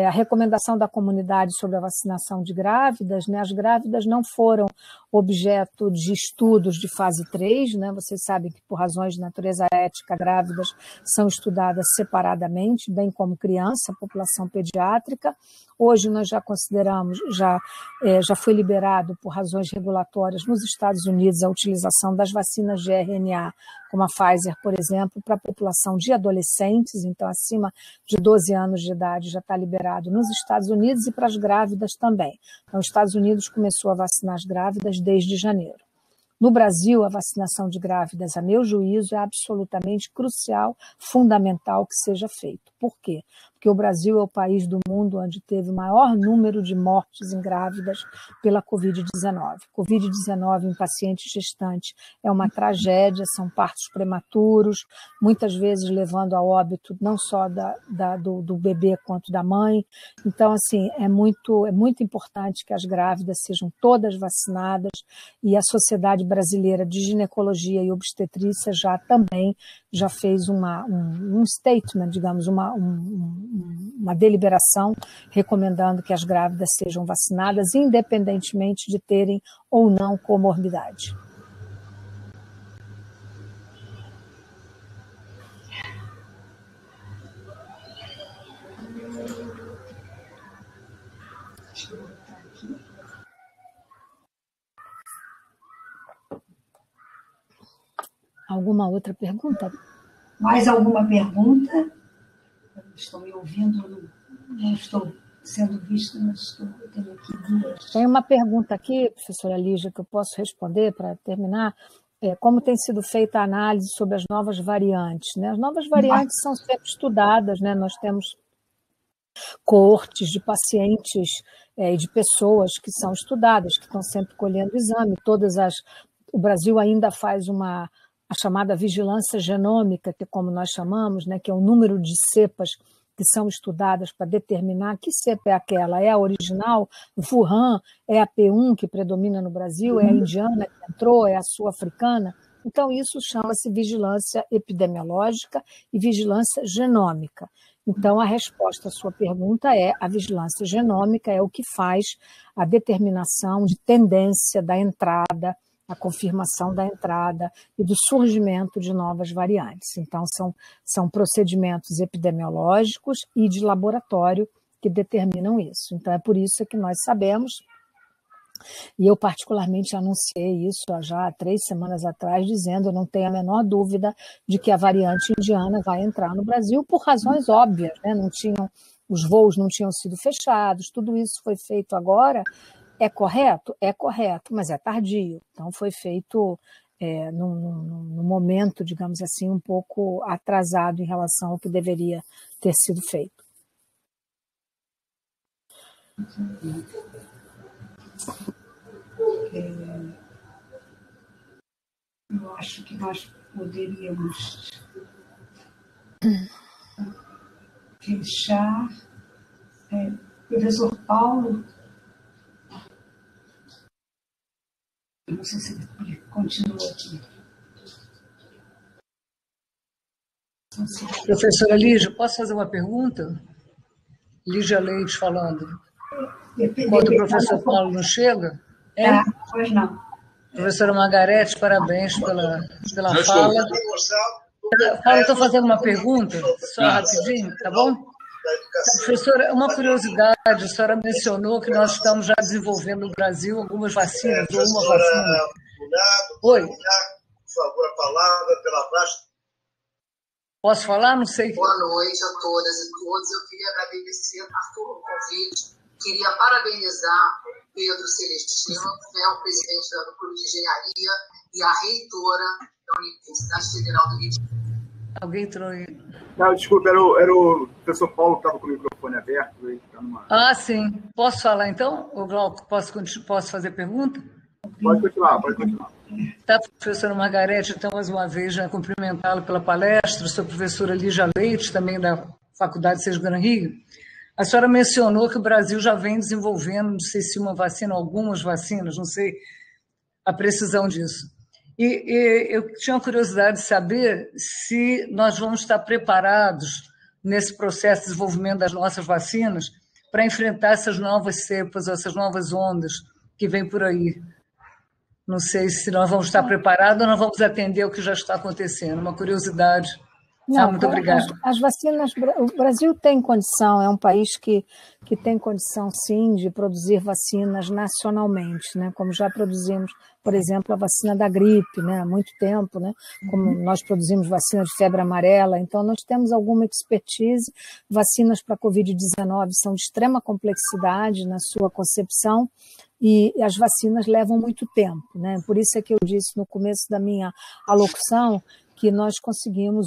A recomendação da comunidade sobre a vacinação de grávidas, né? As grávidas não foram objeto de estudos de fase 3, né? Vocês sabem que por razões de natureza ética, grávidas são estudadas separadamente, bem como criança, população pediátrica. Hoje nós já consideramos, já foi liberado por razões regulatórias nos Estados Unidos a utilização das vacinas de RNA, como a Pfizer, por exemplo, para a população de adolescentes, então acima de 12 anos de idade já está liberado nos Estados Unidos e para as grávidas também. Então, os Estados Unidos começou a vacinar as grávidas desde janeiro. No Brasil, a vacinação de grávidas, a meu juízo, é absolutamente crucial, fundamental que seja feito. Por quê? Porque o Brasil é o país do mundo onde teve o maior número de mortes em grávidas pela Covid-19. Covid-19 em paciente gestante é uma tragédia, são partos prematuros, muitas vezes levando a óbito não só do bebê quanto da mãe. Então, assim, é muito importante que as grávidas sejam todas vacinadas, e a Sociedade Brasileira de Ginecologia e Obstetrícia já fez um statement, digamos, uma deliberação recomendando que as grávidas sejam vacinadas, independentemente de terem ou não comorbidade. Alguma outra pergunta? Mais alguma pergunta? Estão me ouvindo, não estou sendo vista, mas tenho aqui duas. Tem uma pergunta aqui, professora Lígia, que eu posso responder para terminar. Como tem sido feita a análise sobre as novas variantes, né? As novas variantes são sempre estudadas, né? Nós temos coortes de pacientes e de pessoas que são estudadas, que estão sempre colhendo exame. O Brasil ainda faz a chamada vigilância genômica, que é como nós chamamos, né, que é o número de cepas que são estudadas para determinar que cepa é aquela. É a original, Wuhan, é a P1 que predomina no Brasil, é a indiana que entrou, é a sul-africana. Então, isso chama-se vigilância epidemiológica e vigilância genômica. Então, a resposta à sua pergunta é: a vigilância genômica é o que faz a determinação de tendência da entrada, a confirmação da entrada e do surgimento de novas variantes. Então, são procedimentos epidemiológicos e de laboratório que determinam isso. Então, é por isso que nós sabemos, e eu particularmente anunciei isso já há 3 semanas atrás, dizendo: eu não tenho a menor dúvida de que a variante indiana vai entrar no Brasil por razões óbvias, né? Os voos não tinham sido fechados, tudo isso foi feito agora. É correto? É correto, mas é tardio. Então, foi feito num momento, digamos assim, um pouco atrasado em relação ao que deveria ter sido feito. Eu acho que nós poderíamos fechar. Professor Paulo, não sei se ele continua aqui. Professora Lígia, posso fazer uma pergunta? Lígia Leite falando. Enquanto o professor Paulo não chega? Pois não. Professora Margarete, parabéns pela fala. Paulo, estou fazendo uma pergunta, só rapidinho, tá bom? Professora, uma curiosidade, a senhora mencionou que nós estamos já desenvolvendo no Brasil algumas vacinas, ou uma vacina. Oi. Por favor, a palavra pela baixa. Posso falar? Não sei. Boa noite a todas e todos. Eu queria agradecer, Arthur, o convite. Queria parabenizar Pedro Celestino, que é o presidente do Clube de Engenharia, e a reitora da Universidade Federal do Rio de Janeiro. Alguém entrou aí. Não, desculpa, era o professor Paulo que estava com o microfone aberto. Sim. Posso falar então? Ô, Glauco, posso fazer pergunta? Pode continuar. Tá, professora Margarete, então, mais uma vez, já cumprimentá-la pela palestra. Sou professora Lígia Leite, também da Faculdade Sesc Gran Rio. A senhora mencionou que o Brasil já vem desenvolvendo, não sei se uma vacina, algumas vacinas, não sei a precisão disso. E eu tinha uma curiosidade de saber se nós vamos estar preparados nesse processo de desenvolvimento das nossas vacinas para enfrentar essas novas cepas, essas novas ondas que vêm por aí. Não sei se nós vamos estar preparados ou nós vamos atender o que já está acontecendo. Uma curiosidade. Muito obrigada. As vacinas, o Brasil tem condição, é um país que tem condição, sim, de produzir vacinas nacionalmente, né? Como já produzimos, por exemplo, a vacina da gripe, né? Há muito tempo, né? Como nós produzimos vacina de febre amarela, então nós temos alguma expertise. Vacinas para Covid-19 são de extrema complexidade na sua concepção, e as vacinas levam muito tempo, né? Por isso é que eu disse no começo da minha alocução que nós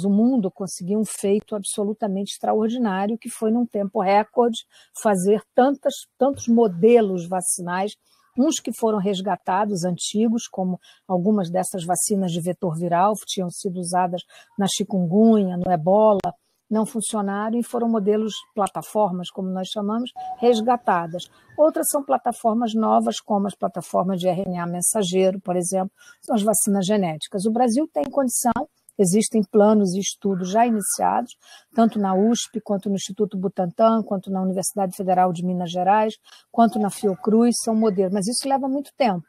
o mundo conseguiu um feito absolutamente extraordinário, que foi, num tempo recorde, fazer tantos modelos vacinais, uns que foram resgatados, antigos, como algumas dessas vacinas de vetor viral, que tinham sido usadas na chikungunya, no ebola, não funcionaram e foram modelos, plataformas, como nós chamamos, resgatadas. Outras são plataformas novas, como as plataformas de RNA mensageiro, por exemplo, são as vacinas genéticas. O Brasil tem condição, existem planos e estudos já iniciados, tanto na USP, quanto no Instituto Butantan, quanto na Universidade Federal de Minas Gerais, quanto na Fiocruz, são modelos, mas isso leva muito tempo.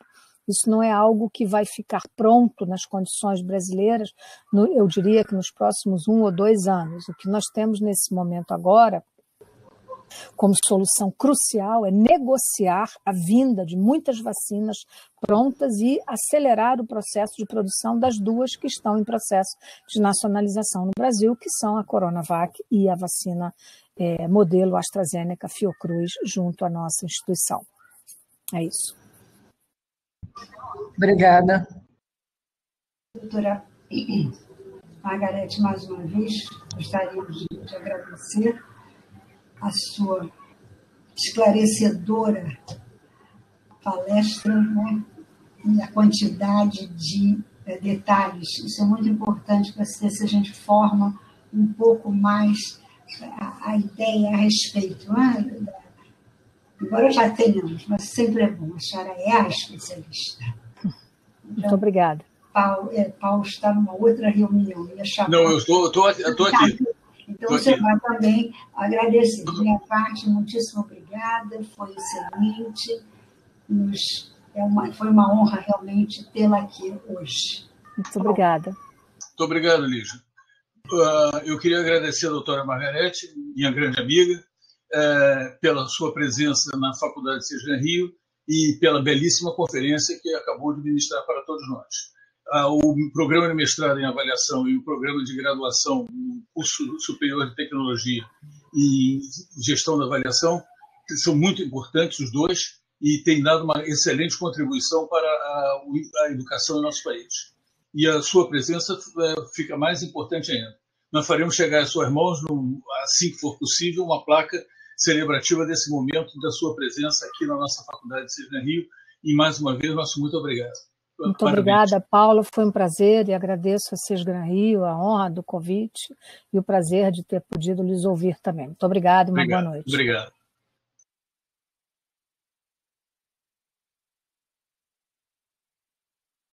Isso não é algo que vai ficar pronto nas condições brasileiras, eu diria que nos próximos 1 ou 2 anos. O que nós temos nesse momento agora, como solução crucial, é negociar a vinda de muitas vacinas prontas e acelerar o processo de produção das 2 que estão em processo de nacionalização no Brasil, que são a Coronavac e a vacina modelo AstraZeneca Fiocruz, junto à nossa instituição. É isso. Obrigada. Doutora Margarete, mais uma vez, gostaríamos de agradecer a sua esclarecedora palestra, né? E a quantidade de detalhes. Isso é muito importante para ver se a gente forma um pouco mais a ideia a respeito, né? Embora já tenhamos, mas sempre é bom, a senhora é a especialista. Então, muito obrigada. Paulo está numa outra reunião. Não, eu estou aqui. Então, você vai também agradecer. De minha parte, muitíssimo obrigada, foi excelente. Foi uma honra realmente tê-la aqui hoje. Muito obrigada. Muito obrigado, Lígia. Eu queria agradecer a doutora Margarete, minha grande amiga, pela sua presença na Faculdade Sesc Gran Rio e pela belíssima conferência que acabou de ministrar para todos nós. O programa de mestrado em avaliação e o programa de graduação no curso superior de tecnologia e gestão da avaliação são muito importantes, os dois, e têm dado uma excelente contribuição para a educação no nosso país. E a sua presença fica mais importante ainda. Nós faremos chegar às suas mãos, assim que for possível, uma placa celebrativa desse momento da sua presença aqui na nossa Faculdade de Sesc Gran Rio. E, mais uma vez, nosso muito obrigado. Muito obrigada, Paulo. Foi um prazer e agradeço a Sesc Gran Rio, a honra do convite e o prazer de ter podido lhes ouvir também. Muito obrigada e uma boa noite. Obrigado.